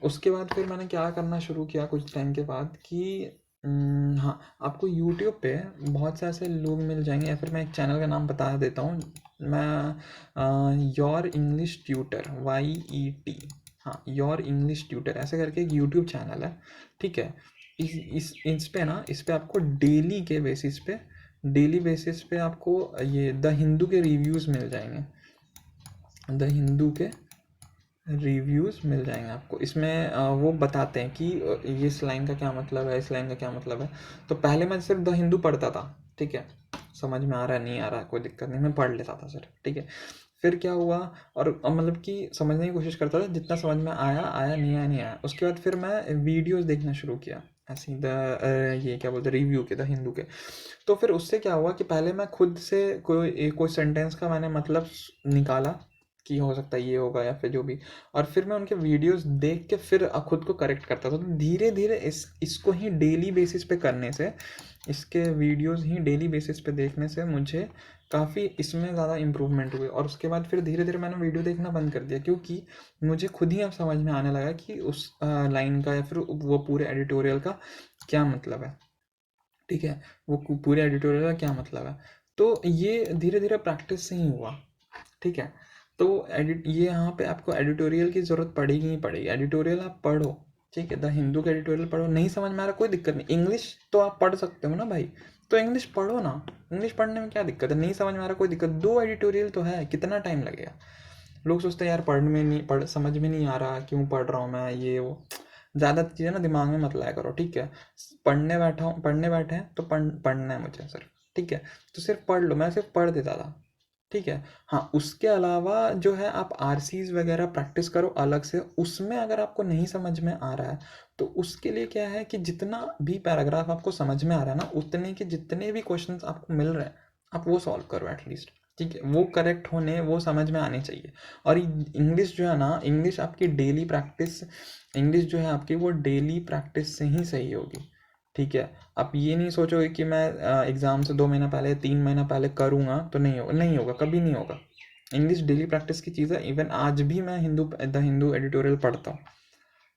उसके बाद फिर मैंने क्या करना शुरू किया कुछ टाइम के बाद कि हाँ, आपको यूट्यूब पे बहुत से ऐसे लोग मिल जाएंगे, या फिर मैं एक चैनल का नाम बता देता हूँ, मैं योर इंग्लिश ट्यूटर YET, हाँ, योर इंग्लिश ट्यूटर ऐसे करके एक यूट्यूब चैनल है, ठीक है। इस पे आपको डेली बेसिस पे आपको ये द हिंदू के रिव्यूज़ मिल जाएंगे, द हिंदू के रिव्यूज़ मिल जाएंगे आपको। इसमें वो बताते हैं कि इस लाइन का क्या मतलब है, इस लाइन का क्या मतलब है। तो पहले मैं सिर्फ द हिंदू पढ़ता था, ठीक है, समझ में आ रहा है नहीं आ रहा है कोई दिक्कत नहीं, मैं पढ़ लेता था सर, ठीक है। फिर क्या हुआ, और मतलब कि समझने की कोशिश करता था, जितना समझ में आया आया, नहीं आया नहीं आया। उसके बाद फिर मैं वीडियोस देखना शुरू किया ऐसे ही ये क्या बोलते, रिव्यू के, द हिंदू के। तो फिर उससे क्या हुआ कि पहले मैं खुद से कोई सेंटेंस का मैंने मतलब निकाला कि हो सकता है ये होगा या फिर जो भी, और फिर मैं उनके वीडियोस देख के फिर खुद को करेक्ट करता था। तो धीरे धीरे इसको ही डेली बेसिस पे करने से, इसके वीडियोस ही डेली बेसिस पे देखने से मुझे काफ़ी इसमें ज़्यादा इम्प्रूवमेंट हुई। और उसके बाद फिर धीरे धीरे मैंने वीडियो देखना बंद कर दिया, क्योंकि मुझे खुद ही अब समझ में आने लगा कि उस लाइन का या फिर वो पूरे एडिटोरियल का क्या मतलब है, ठीक है, वो पूरे एडिटोरियल का क्या मतलब है। तो ये धीरे धीरे प्रैक्टिस से ही हुआ, ठीक है। तो ये यहाँ पे आपको एडिटोरियल की ज़रूरत पड़ेगी ही पड़ेगी, एडिटोरियल आप पढ़ो, ठीक है। द हिंदू का एडिटोरियल पढ़ो, नहीं समझ में आ रहा कोई दिक्कत नहीं, इंग्लिश तो आप पढ़ सकते हो ना भाई, तो इंग्लिश पढ़ो ना, इंग्लिश पढ़ने में क्या दिक्कत है, नहीं समझ में आ रहा कोई दिक्कत, 2 एडिटोरियल तो है, कितना टाइम लगेगा। लोग सोचते हैं यार पढ़ने में नहीं, समझ में नहीं आ रहा, क्यों पढ़ रहा हूँ मैं ये वो, ज़्यादा चीज़ें ना दिमाग में मत लाया करो, ठीक है। पढ़ने बैठे हैं तो पढ़ना है मुझे सिर्फ, ठीक है। तो सिर्फ पढ़ लो, मैं सिर्फ पढ़ देता था, ठीक है। हाँ, उसके अलावा जो है आप आरसीज वगैरह प्रैक्टिस करो अलग से, उसमें अगर आपको नहीं समझ में आ रहा है तो उसके लिए क्या है कि जितना भी पैराग्राफ आपको समझ में आ रहा है ना, उतने के जितने भी क्वेश्चंस आपको मिल रहे हैं आप वो सॉल्व करो एटलीस्ट, ठीक है। वो करेक्ट होने, वो समझ में आने चाहिए। और इंग्लिश जो है ना, इंग्लिश आपकी डेली प्रैक्टिस, इंग्लिश जो है आपकी वो डेली प्रैक्टिस से ही सही होगी, ठीक है। आप ये नहीं सोचोगे कि मैं एग्ज़ाम से 2 महीना पहले 3 महीना पहले करूँगा तो नहीं होगा, कभी नहीं होगा। इंग्लिश डेली प्रैक्टिस की चीज़ है। इवन आज भी मैं द हिंदू एडिटोरियल पढ़ता हूँ,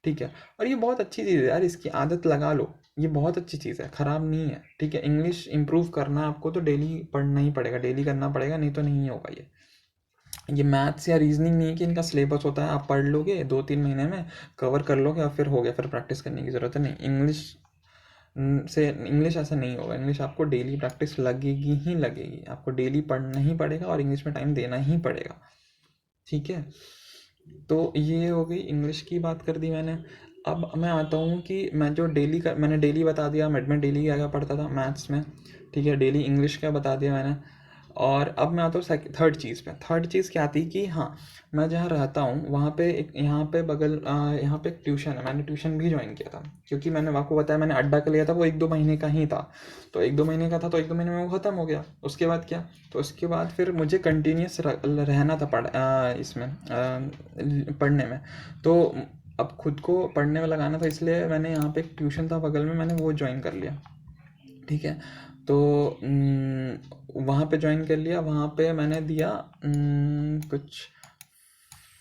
ठीक है। और ये बहुत अच्छी चीज़ है यार, इसकी आदत लगा लो, ये बहुत अच्छी चीज़ है, ख़राब नहीं है, ठीक है। इंग्लिश इम्प्रूव करना है आपको तो डेली पढ़ना ही पड़ेगा, डेली करना पड़ेगा, नहीं तो नहीं होगा ये मैथ्स या रीजनिंग नहीं है कि इनका सिलेबस होता है, आप पढ़ लोगे 2-3 महीने में कवर कर लोगे और फिर हो गया, फिर प्रैक्टिस करने की ज़रूरत है नहीं। इंग्लिश ऐसा नहीं होगा। इंग्लिश आपको डेली प्रैक्टिस लगेगी ही लगेगी, आपको डेली पढ़ना ही पड़ेगा और इंग्लिश में टाइम देना ही पड़ेगा, ठीक है। तो ये हो गई इंग्लिश की बात कर दी मैंने। अब मैं आता हूँ कि मैं जो मैंने डेली बता दिया, मिड में डेली क्या क्या पढ़ता था मैथ्स में, ठीक है। डेली इंग्लिश का बता दिया मैंने। और अब मैं आता हूँ थर्ड चीज़ पे। थर्ड चीज़ क्या थी कि हाँ, मैं जहाँ रहता हूँ वहाँ पे एक, यहाँ पे यहाँ पे एक ट्यूशन है, मैंने ट्यूशन भी ज्वाइन किया था, क्योंकि मैंने आपको बताया मैंने अड्डा का लिया था, वो 1-2 महीने का ही था। तो 1-2 महीने का था तो 1-2 महीने में वो ख़त्म हो गया। उसके बाद क्या, तो उसके बाद फिर मुझे कंटिन्यूस रहना था इसमें पढ़ने में। तो अब खुद को पढ़ने में लगाना था, इसलिए मैंने यहाँ पे एक ट्यूशन था बगल में, मैंने वो ज्वाइन कर लिया, ठीक है। तो वहाँ पे ज्वाइन कर लिया, वहाँ पे मैंने दिया कुछ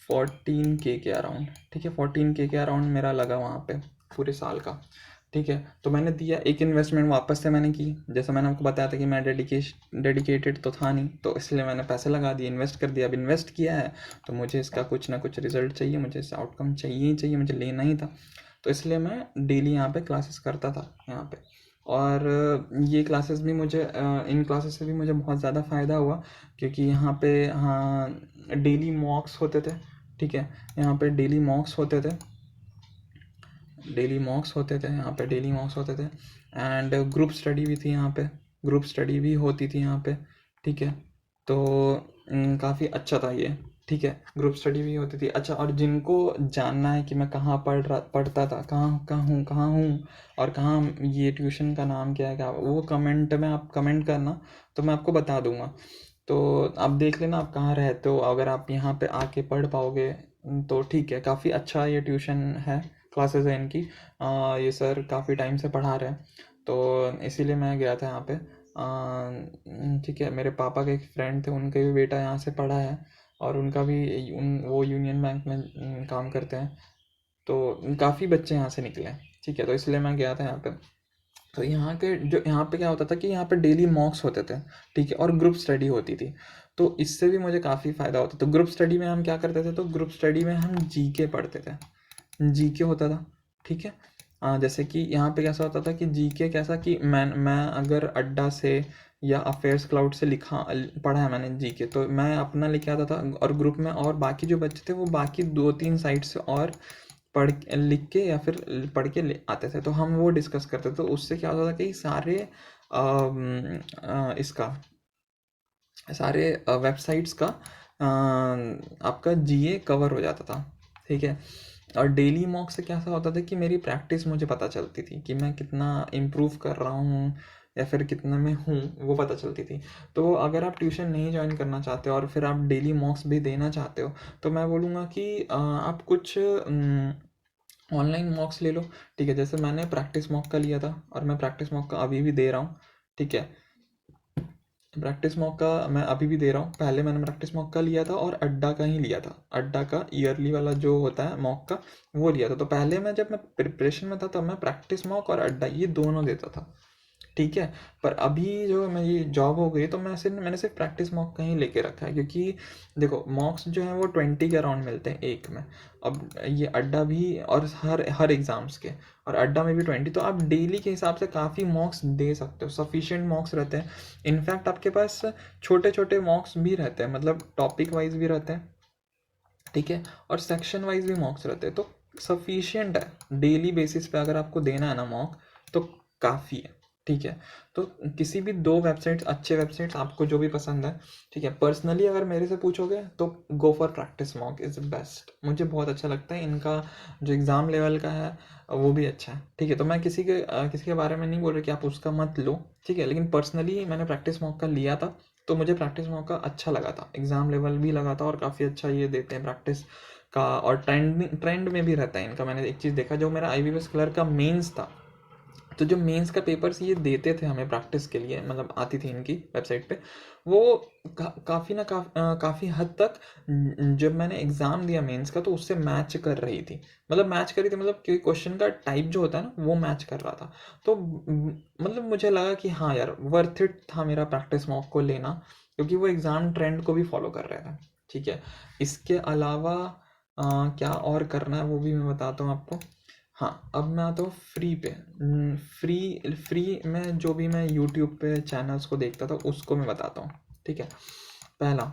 14K के अराउंड, ठीक है। 14K के अराउंड मेरा लगा वहाँ पे पूरे साल का, ठीक है। तो मैंने दिया, एक इन्वेस्टमेंट वापस से मैंने की, जैसे मैंने आपको बताया था कि मैं डेडिकेटेड तो था नहीं, तो इसलिए मैंने पैसे लगा दिए, इन्वेस्ट कर दिया। अब इन्वेस्ट किया है तो मुझे इसका कुछ ना कुछ रिजल्ट चाहिए, मुझे इसका आउटकम चाहिए ही चाहिए, मुझे लेना ही था। तो इसलिए मैं डेली यहाँ पे क्लासेस करता था यहाँ पे। और ये क्लासेस भी मुझे इन क्लासेस से भी मुझे बहुत ज़्यादा फ़ायदा हुआ, क्योंकि यहाँ पे हाँ डेली मॉक्स होते थे, ठीक है। यहाँ पे डेली मॉक्स होते थे, यहाँ पे डेली मॉक्स होते थे। एंड ग्रुप स्टडी भी थी यहाँ पे, ग्रुप स्टडी भी होती थी यहाँ पे, ठीक है। तो काफ़ी अच्छा था ये, ठीक है। ग्रुप स्टडी भी होती थी। अच्छा, और जिनको जानना है कि मैं कहाँ पढ़ता था, कहाँ हूँ और कहाँ, ये ट्यूशन का नाम क्या है, क्या वो कमेंट में आप कमेंट करना, तो मैं आपको बता दूंगा। तो आप देख लेना आप कहाँ रहते हो, अगर आप यहाँ पे आके पढ़ पाओगे तो ठीक है। काफ़ी अच्छा ये ट्यूशन है, क्लासेस है इनकी। ये सर काफ़ी टाइम से पढ़ा रहे हैं, तो इसीलिए मैं गया था यहाँ पे, ठीक है। मेरे पापा के एक फ्रेंड थे, उनके भी बेटा यहाँ से पढ़ा है, और उनका भी वो यूनियन बैंक में काम करते हैं, तो काफ़ी बच्चे यहाँ से निकले, ठीक है। तो इसलिए मैं गया था यहाँ पे। तो यहाँ पे क्या होता था कि यहाँ पे डेली मॉक्स होते थे, ठीक है, और ग्रुप स्टडी होती थी। तो इससे भी मुझे काफ़ी फ़ायदा होता। तो ग्रुप स्टडी में हम क्या करते थे, तो ग्रुप स्टडी में हम जीके पढ़ते थे, जीके होता था, ठीक है। जैसे कि यहाँ पे कैसा होता था कि जीके कैसा कि मैं अगर अड्डा से या अफेयर्स क्लाउड से पढ़ा है मैंने जीके, तो मैं अपना लिख आता था, और ग्रुप में और बाकी जो बच्चे थे वो बाकी 2-3 साइट से और लिख के या फिर पढ़ के ले आते थे, तो हम वो डिस्कस करते थे। तो उससे क्या होता था कि इसका सारे वेबसाइट्स का आपका जीए कवर हो जाता था, ठीक है। और डेली मॉक से क्या सा होता था कि मेरी प्रैक्टिस मुझे पता चलती थी कि मैं कितना इम्प्रूव कर रहा हूँ या फिर कितना मैं हूँ, वो पता चलती थी। तो अगर आप ट्यूशन नहीं ज्वाइन करना चाहते हो और फिर आप डेली मॉक्स भी देना चाहते हो, तो मैं बोलूँगा कि आप कुछ ऑनलाइन मॉक्स ले लो, ठीक है। जैसे मैंने प्रैक्टिस मॉक का लिया था और मैं प्रैक्टिस मॉक का अभी भी दे रहा हूँ, ठीक है। प्रैक्टिस मॉक का मैं अभी भी दे रहा हूँ, पहले मैंने प्रैक्टिस मॉक का लिया था और अड्डा का ही लिया था, अड्डा का ईयरली वाला जो होता है मॉक का, वो लिया था। तो पहले मैं जब मैं प्रिपरेशन में था तब मैं प्रैक्टिस मॉक और अड्डा ये दोनों देता था, ठीक है। पर अभी जो मेरी जॉब हो गई तो मैंने सिर्फ प्रैक्टिस मॉक का ही लेके रखा है, क्योंकि देखो मॉक्स जो है वो 20 के अराउंड मिलते हैं एक में। अब ये अड्डा भी, और हर हर एग्ज़ाम्स के, और अड्डा में भी 20, तो आप डेली के हिसाब से काफ़ी मॉक्स दे सकते हो, सफिशिएंट मॉक्स रहते हैं। इनफैक्ट आपके पास छोटे छोटे मॉक्स भी रहते हैं, मतलब टॉपिक वाइज भी रहते हैं, ठीक है, और सेक्शन वाइज भी मॉक्स रहते हैं। तो सफिशिएंट है डेली बेसिस पे, अगर आपको देना है ना मॉक तो काफ़ी है, ठीक है। तो किसी भी 2 वेबसाइट्स, अच्छे वेबसाइट्स आपको जो भी पसंद है, ठीक है। पर्सनली अगर मेरे से पूछोगे तो go for practice mock is best, मुझे बहुत अच्छा लगता है। इनका जो एग्ज़ाम लेवल का है वो भी अच्छा है, ठीक है। तो मैं किसी के बारे में नहीं बोल रहा कि आप उसका मत लो, ठीक है, लेकिन पर्सनली मैंने प्रैक्टिस मॉक का लिया था, तो मुझे प्रैक्टिस मॉक का अच्छा लगा था, एग्ज़ाम लेवल भी लगा था और काफ़ी अच्छा ये देते हैं प्रैक्टिस का, और ट्रेंड में भी रहता है इनका। मैंने एक चीज़ देखा, जो मेरा IBPS क्लर्क का मेंस था, तो जो मेंस का पेपर्स ये देते थे हमें प्रैक्टिस के लिए, मतलब आती थी इनकी वेबसाइट पे, वो काफ़ी हद तक जब मैंने एग्ज़ाम दिया मेंस का तो उससे मैच कर रही थी, मतलब कि क्वेश्चन का टाइप जो होता है ना वो मैच कर रहा था। तो मतलब मुझे लगा कि हाँ यार, वर्थ इट था मेरा प्रैक्टिस मॉक को लेना, क्योंकि वो एग्ज़ाम ट्रेंड को भी फॉलो कर रहा था, ठीक है। इसके अलावा क्या और करना है वो भी मैं बताता हूँ आपको। हाँ, अब मैं आता हूँ फ्री पे। फ्री में जो भी मैं यूट्यूब पे चैनल्स को देखता था उसको मैं बताता हूँ, ठीक है। पहला,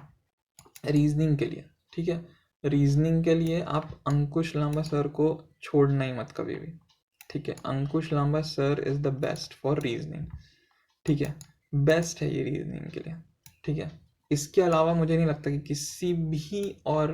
रीजनिंग के लिए, ठीक है। रीजनिंग के लिए आप अंकुश लांबा सर को छोड़ना ही मत कभी भी, ठीक है। Ankush Lamba sir is the best for reasoning, ठीक है। बेस्ट है ये रीजनिंग के लिए, ठीक है। इसके अलावा मुझे नहीं लगता कि किसी भी और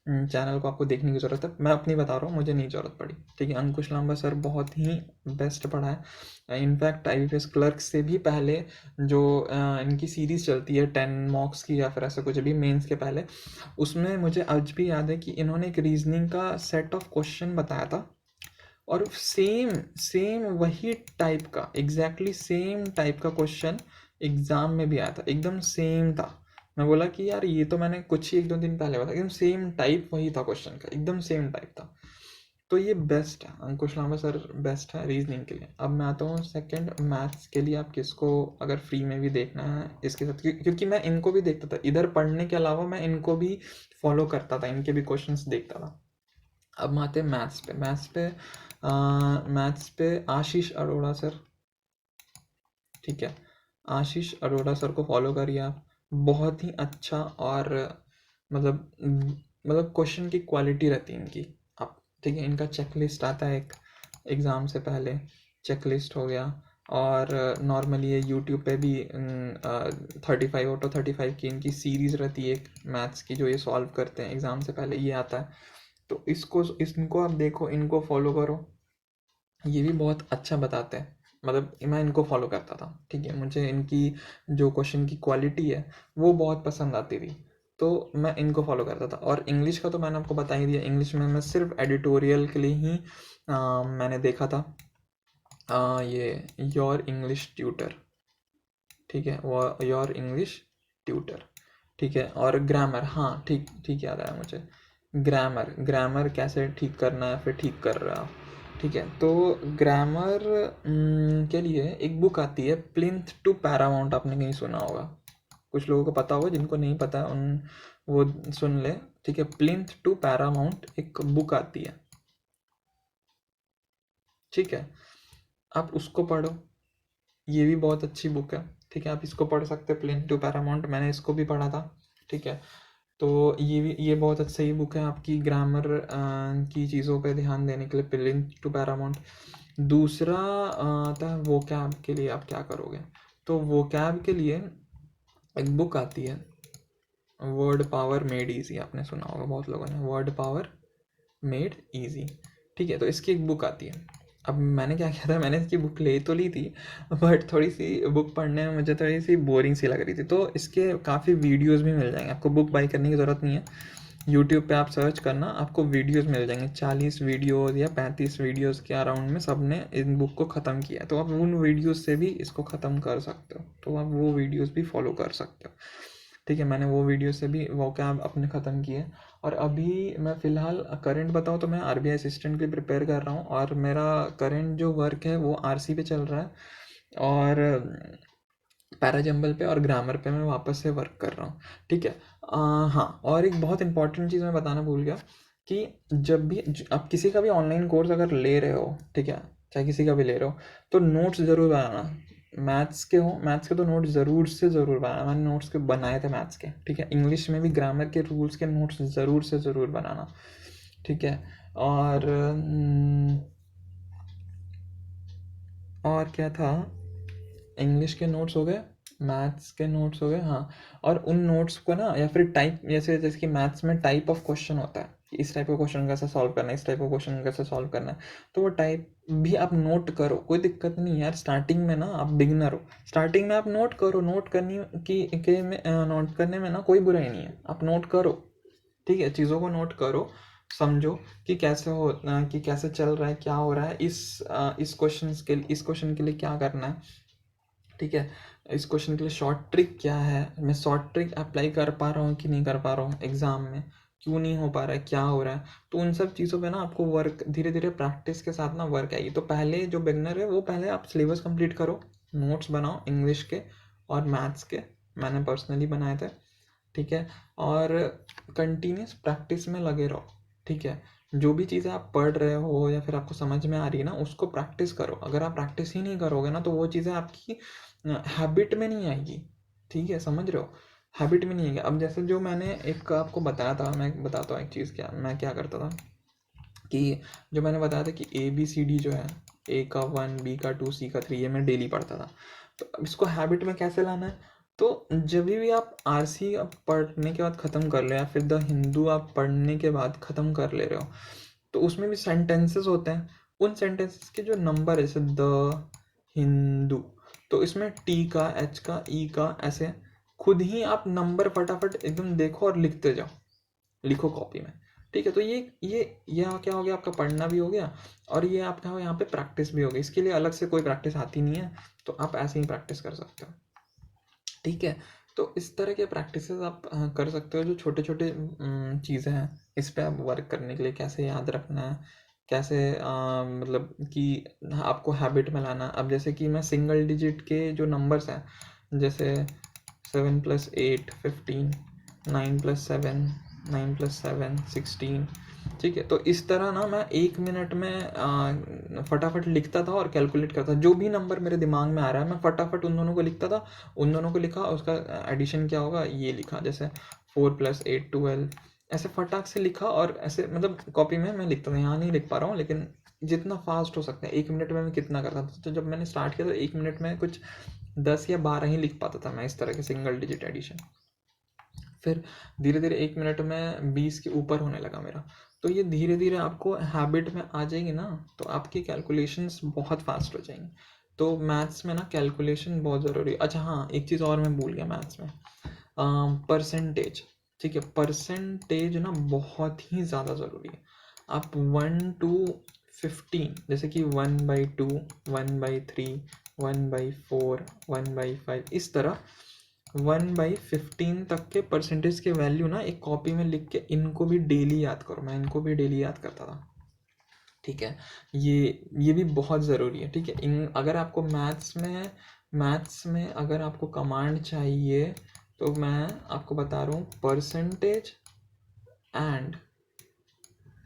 चैनल को आपको देखने की ज़रूरत है। मैं अपनी बता रहा हूँ, मुझे नहीं ज़रूरत पड़ी, ठीक है। अंकुश लांबा सर बहुत ही बेस्ट पढ़ा है। इनफैक्ट IBPS क्लर्क से भी पहले जो इनकी सीरीज़ चलती है 10 मॉक्स की या फिर ऐसा कुछ भी, मेंस के पहले, उसमें मुझे आज भी याद है कि इन्होंने एक रीजनिंग का सेट ऑफ क्वेश्चन बताया था, और सेम सेम वही टाइप का, एग्जैक्टली सेम टाइप का क्वेश्चन एग्जाम में भी आया था, एकदम सेम था। मैं बोला कि यार ये तो मैंने कुछ ही 1-2 दिन पहले बताया, एकदम सेम टाइप वही था क्वेश्चन का, एकदम सेम टाइप था। तो ये बेस्ट है, अंकुश लांबा सर बेस्ट है रीजनिंग के लिए। अब मैं आता हूँ सेकंड, मैथ्स के लिए आप किसको अगर फ्री में भी देखना है इसके साथ, क्योंकि मैं इनको भी देखता था, इधर पढ़ने के अलावा मैं इनको भी फॉलो करता था, इनके भी क्वेश्चंस देखता था। अब हम आते हैं मैथ्स पे आशीष अरोड़ा सर, ठीक है। आशीष अरोड़ा सर को फॉलो करिए आप, बहुत ही अच्छा, और मतलब क्वेश्चन की क्वालिटी रहती है इनकी, आप, ठीक है। इनका चेकलिस्ट आता है एक एग्ज़ाम से पहले, चेकलिस्ट हो गया, और नॉर्मली ये यूट्यूब पे भी 35 की इनकी सीरीज़ रहती है एक मैथ्स की, जो ये सॉल्व करते हैं एग्ज़ाम से पहले, ये आता है। तो इनको आप देखो, इनको फॉलो करो, ये भी बहुत अच्छा बताते हैं, मतलब मैं इनको फॉलो करता था, ठीक है। मुझे इनकी जो क्वेश्चन की क्वालिटी है वो बहुत पसंद आती थी, तो मैं इनको फॉलो करता था। और इंग्लिश का तो मैंने आपको बता ही दिया, इंग्लिश में मैं सिर्फ एडिटोरियल के लिए ही मैंने देखा था, ये योर इंग्लिश ट्यूटर, ठीक है, वो योर इंग्लिश ट्यूटर, ठीक है। और ग्रामर, हाँ ठीक ठीक याद आया मुझे, ग्रामर कैसे ठीक करना है, फिर ठीक कर रहे हो आप, ठीक है। तो ग्रामर के लिए एक बुक आती है, प्लिंथ टू पैरामाउंट, आपने कहीं सुना होगा, कुछ लोगों को पता होगा, जिनको नहीं पता है उन वो सुन ले, ठीक है। प्लिंथ टू पैरामाउंट एक बुक आती है, ठीक है, आप उसको पढ़ो, ये भी बहुत अच्छी बुक है, ठीक है। आप इसको पढ़ सकते हैं, प्लेन टू पैरामाउंट, मैंने इसको भी पढ़ा था, ठीक है। तो ये बहुत अच्छा सही बुक है आपकी ग्रामर की चीज़ों पे ध्यान देने के लिए, प्लेन टू पैरामाउंट। दूसरा आता है वोकैब के लिए, आप क्या करोगे, तो वोकैब के लिए एक बुक आती है, वर्ड पावर मेड इजी, आपने सुना होगा बहुत लोगों ने, वर्ड पावर मेड इजी, ठीक है। तो इसकी एक बुक आती है। अब मैंने क्या किया था, मैंने इसकी बुक ले तो ली थी, बट थोड़ी सी बुक पढ़ने में मुझे थोड़ी सी बोरिंग सी लग रही थी, तो इसके काफ़ी वीडियोस भी मिल जाएंगे आपको, बुक बाई करने की ज़रूरत नहीं है। यूट्यूब पे आप सर्च करना, आपको वीडियोस मिल जाएंगे, 40 वीडियोस या 35 वीडियोस के अराउंड में सब ने इन बुक को ख़त्म किया है, तो आप उन वीडियोस से भी इसको ख़त्म कर सकते हो, तो आप वो वीडियोस भी फॉलो कर सकते हो, ठीक है। मैंने वो वीडियो से भी वोकैब अपने ख़त्म किए। और अभी मैं फ़िलहाल करंट बताऊँ तो मैं RBI असिस्टेंट की प्रिपेयर कर रहा हूँ, और मेरा करंट जो वर्क है वो RC पे चल रहा है, और पैराजंबल पे और ग्रामर पे मैं वापस से वर्क कर रहा हूँ, ठीक है। हाँ, और एक बहुत इंपॉर्टेंट चीज़ मैं बताना भूल गया, कि जब भी आप किसी का भी ऑनलाइन कोर्स अगर ले रहे हो, ठीक है, चाहे किसी का भी ले रहे हो, तो नोट्स ज़रूर बनाना। मैथ्स के तो नोट्स ज़रूर से ज़रूर बनाना, मैंने नोट्स के बनाए थे मैथ्स के, ठीक है। इंग्लिश में भी ग्रामर के रूल्स के नोट्स ज़रूर से ज़रूर बनाना, ठीक है। और और क्या था, इंग्लिश के नोट्स हो गए, मैथ्स के नोट्स हो गए, हाँ। और उन नोट्स को ना, या फिर टाइप, जैसे जैसे कि मैथ्स में टाइप ऑफ क्वेश्चन होता है कि इस टाइप का क्वेश्चन कैसे सॉल्व करना है, इस टाइप का क्वेश्चन कैसे सॉल्व करना है, तो वो टाइप भी आप नोट करो, कोई दिक्कत नहीं यार। स्टार्टिंग में ना आप बिगनर हो, स्टार्टिंग में आप नोट करो, नोट करनी के में नोट करने में ना कोई बुराई नहीं है, आप नोट करो, ठीक है। चीज़ों को नोट करो, समझो कि कैसे हो, कि कैसे चल रहा है, क्या हो रहा है, इस क्वेश्चन के लिए क्या करना है, ठीक है। इस क्वेश्चन के लिए शॉर्ट ट्रिक क्या है, मैं शॉर्ट ट्रिक अप्लाई कर पा रहा हूँ कि नहीं कर पा रहा हूँ एग्जाम में, क्यों नहीं हो पा रहा है, क्या हो रहा है। तो उन सब चीज़ों पे ना आपको वर्क धीरे धीरे प्रैक्टिस के साथ ना वर्क आएगी। तो पहले जो बिगनर है वो पहले आप सिलेबस कंप्लीट करो, नोट्स बनाओ इंग्लिश के और मैथ्स के, मैंने पर्सनली बनाए थे, ठीक है। और कंटिन्यूस प्रैक्टिस में लगे रहो, ठीक है। जो भी चीज़ें आप पढ़ रहे हो या फिर आपको समझ में आ रही है ना, उसको प्रैक्टिस करो। अगर आप प्रैक्टिस ही नहीं करोगे ना, तो वो चीज़ें आपकी हैबिट में नहीं आएगी, ठीक है, समझ रहे हो, हैबिट में नहीं आएगी। अब जैसे जो मैंने एक आपको बताया था, मैं बताता हूँ एक चीज़, क्या मैं क्या करता था कि जो मैंने बताया था कि ABCD जो है, A का 1, B का 2, C का 3, ये मैं डेली पढ़ता था। तो अब इसको हैबिट में कैसे लाना है, तो जब भी आप RC आप पढ़ने के बाद ख़त्म कर ले, या फिर द हिंदू आप पढ़ने के बाद ख़त्म कर ले रहे हो, तो उसमें भी सेंटेंसेस होते हैं। उन सेंटेंसेस के जो नंबर है, जैसे द हिंदू, तो इसमें T का, H का, E का, ऐसे खुद ही आप नंबर फटाफट एकदम देखो और लिखते जाओ, लिखो कॉपी में, ठीक है। तो ये क्या हो गया, आपका पढ़ना भी हो गया, और ये आपका यहाँ पे प्रैक्टिस भी हो गई। इसके लिए अलग से कोई प्रैक्टिस आती नहीं है, तो आप ऐसे ही प्रैक्टिस कर सकते हो, ठीक है। तो इस तरह के प्रैक्टिसेस आप कर सकते हो, जो छोटे छोटे चीज़ें हैं, इस पे आप वर्क करने के लिए कैसे याद रखना है, कैसे मतलब कि आपको हैबिट में लाना। अब जैसे कि मैं सिंगल डिजिट के जो नंबर्स हैं, जैसे 7+8 15, 9+7 9+7 16, ठीक है। तो इस तरह ना मैं 1 मिनट में फटाफट लिखता था और कैलकुलेट करता था। जो भी नंबर मेरे दिमाग में आ रहा है, मैं फटाफट उन दोनों को लिखता था, उन दोनों को लिखा, उसका एडिशन क्या होगा ये लिखा, जैसे 4+8 12, ऐसे फटाक से लिखा, और ऐसे मतलब कॉपी में मैं लिखता था। यहाँ नहीं लिख पा रहा हूँ, लेकिन जितना फास्ट हो सकता है 1 मिनट में मैं कितना करता था। तो जब मैंने स्टार्ट किया तो 1 मिनट में कुछ 10 या 12 ही लिख पाता था मैं, इस तरह के सिंगल डिजिट एडिशन। फिर धीरे धीरे 1 मिनट में 20 के ऊपर होने लगा मेरा। तो ये धीरे धीरे आपको हैबिट में आ जाएगी ना, तो आपकी कैलकुलेशंस बहुत फास्ट हो जाएंगी। तो मैथ्स में ना कैलकुलेशन बहुत ज़रूरी है। अच्छा हाँ, एक चीज़ और मैं भूल गया मैथ्स में, परसेंटेज, ठीक है। परसेंटेज ना बहुत ही ज़्यादा ज़रूरी है। आप 1 to 15, जैसे कि 1/2, 1/3, 1/4, 1/5, इस तरह 1/15 तक के परसेंटेज के वैल्यू ना एक कॉपी में लिख के इनको भी डेली याद करो। मैं इनको भी डेली याद करता था, ठीक है। ये भी बहुत ज़रूरी है, ठीक है। इन अगर आपको मैथ्स में अगर आपको कमांड चाहिए, तो मैं आपको बता रहा हूँ, परसेंटेज एंड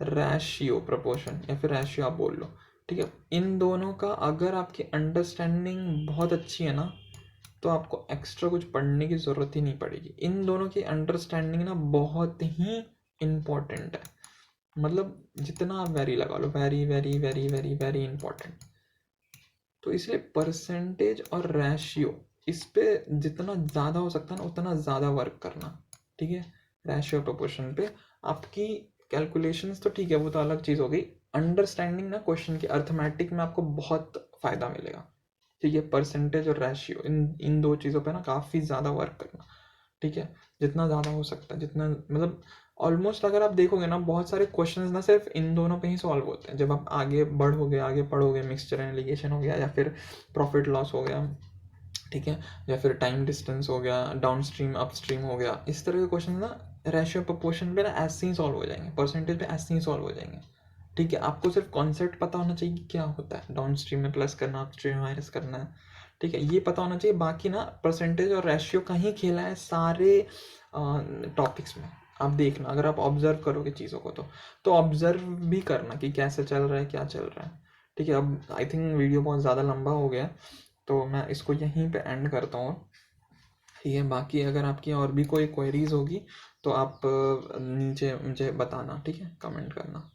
रेशियो, प्रोपोर्शन या फिर रेशियो आप बोल लो, ठीक है। इन दोनों का अगर आपकी अंडरस्टैंडिंग बहुत अच्छी है ना, तो आपको एक्स्ट्रा कुछ पढ़ने की ज़रूरत ही नहीं पड़ेगी। इन दोनों की अंडरस्टैंडिंग ना बहुत ही इम्पॉर्टेंट है, मतलब जितना आप वेरी लगा लो, very very very very very important. तो इसलिए परसेंटेज और रेशियो, इस पे जितना ज़्यादा हो सकता है ना, उतना ज़्यादा वर्क करना, ठीक है। रेशियो प्रोपोर्शन पे आपकी कैलकुलेशंस तो ठीक है, वो तो अलग चीज़ हो गई। अंडरस्टैंडिंग ना क्वेश्चन की, अर्थमेटिक में आपको बहुत फ़ायदा मिलेगा, ठीक है। परसेंटेज और रेशियो, इन दो चीज़ों पे ना काफ़ी ज़्यादा वर्क करना, ठीक है। जितना ज़्यादा हो सकता है, जितना मतलब ऑलमोस्ट अगर आप देखोगे ना, बहुत सारे क्वेश्चंस ना सिर्फ इन दोनों पे ही सॉल्व होते हैं। जब आप आगे बढ़ोगे, आगे पढ़ोगे, मिक्सचर एंड एलिगेशन हो गया, या फिर प्रॉफिट लॉस हो गया, ठीक है, या फिर टाइम डिस्टेंस हो गया, डाउन स्ट्रीम अप स्ट्रीम हो गया, इस तरह के क्वेश्चन ना रेशियो प्रोपोर्शन पे ना ऐसे ही सॉल्व हो जाएंगे, परसेंटेज पे ऐसे ही सॉल्व हो जाएंगे, ठीक है। आपको सिर्फ कॉन्सेप्ट पता होना चाहिए कि क्या होता है, डाउन स्ट्रीम में प्लस करना, अप स्ट्रीम में माइनस करना है, ठीक है, ये पता होना चाहिए। बाकी ना परसेंटेज और रेशियो का ही खेला है सारे टॉपिक्स में। आप देखना, अगर आप ऑब्जर्व करोगे चीज़ों को, तो ऑब्जर्व भी करना कि कैसे चल रहा है, क्या चल रहा है, ठीक है। अब आई थिंक वीडियो बहुत ज़्यादा लंबा हो गया, तो मैं इसको यहीं पे एंड करता हूँ, ठीक है। बाकी अगर आपकी और भी कोई क्वेरीज होगी, तो आप नीचे मुझे बताना, ठीक है, कमेंट करना।